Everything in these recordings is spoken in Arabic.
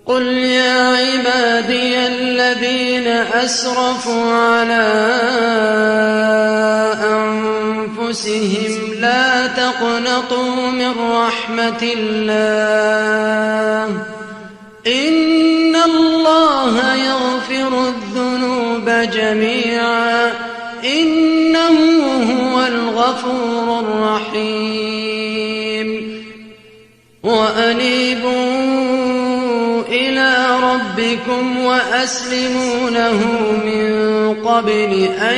قل يا عبادي الذين أسرفوا على أنفسهم لا تقنطوا من رحمة الله إن الله يغفر الذنوب جميعا إنه هو الغفور الرحيم وأنيبوا إلى ربكم وأسلموا له من قبل أن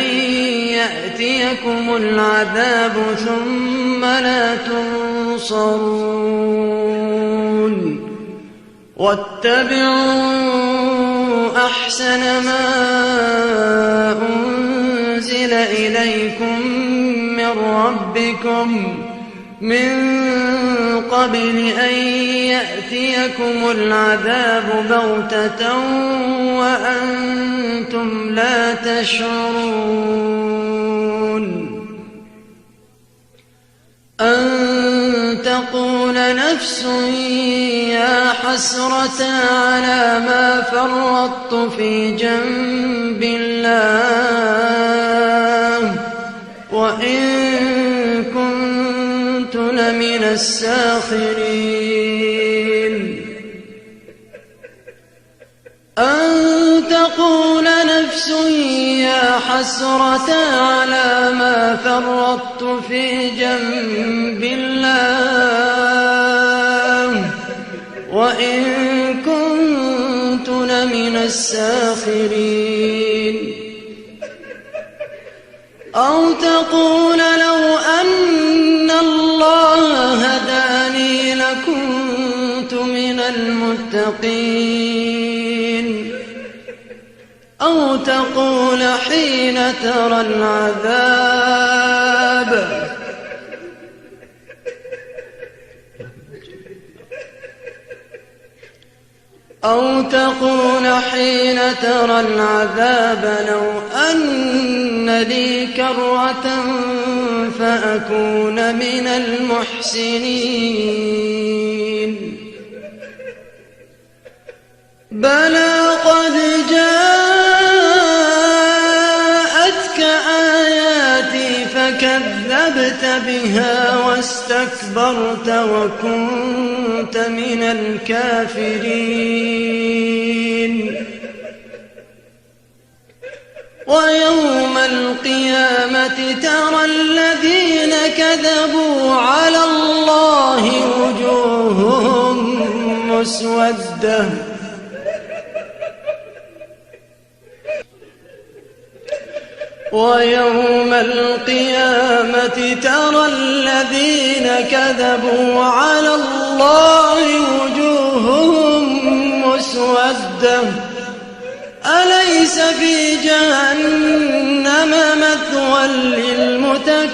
يأتيكم العذاب ثم لا تنصرون واتبعوا أحسن ما أنزل إليكم من ربكم من قبل أن يأتيكم العذاب بغتة وأنتم لا تشعرون أن تقول نفس يا حسرة على ما فرطت في جنب الله وإن كنت لمن الساخرين أن تقول نفس يا حسرة على ما فرطت في جنب الله وإن كنت لمن الساخرين أو تقول لو أن الله هداني لكنت من المتقين أو تقول حين ترى العذاب أو تقول حين ترى العذاب لو أن لي كرة فأكون من المحسنين بلى قد جاءتك آياتي فكذبت بها واستكبرت وكنت من الكافرين ويوم القيامة ترى الذين كذبوا على الله وجوههم مسودة ويوم القيامة ترى الذين كذبوا على الله وجوههم مسودة أليس في جهنم مثوى للمتكبرين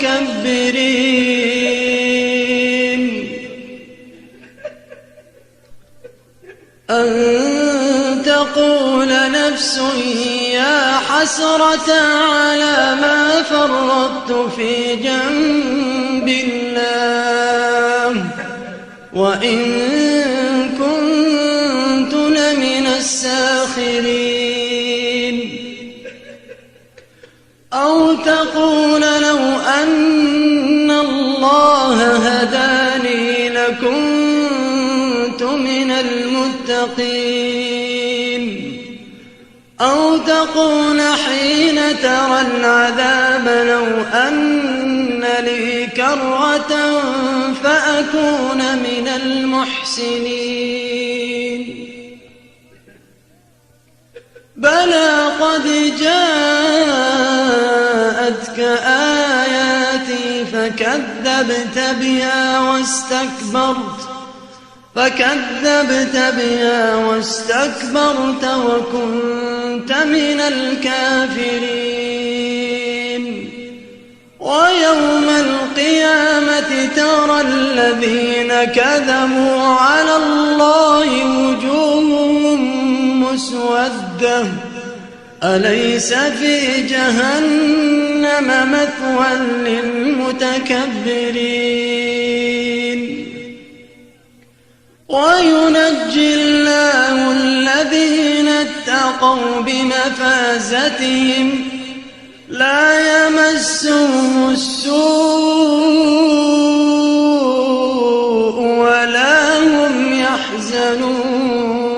أن تقول نفس يا حسرة على ما فرطت في جنب الله وإن كنت لمن الساخرين أو تقول لو أن الله هداني لكنت من المتقين أو تقول حين ترى العذاب لو أن لي كرة فأكون من المحسنين بلى قد جاءتك آياتي فكذبت بها واستكبرت وكنت من الكافرين ويوم القيامة ترى الذين كذبوا على الله وجوههم مسودة أليس في جهنم مثوى للمتكبرين وينجي الله التقوا بمفازتهم لا يمسهم السوء ولا هم يحزنون.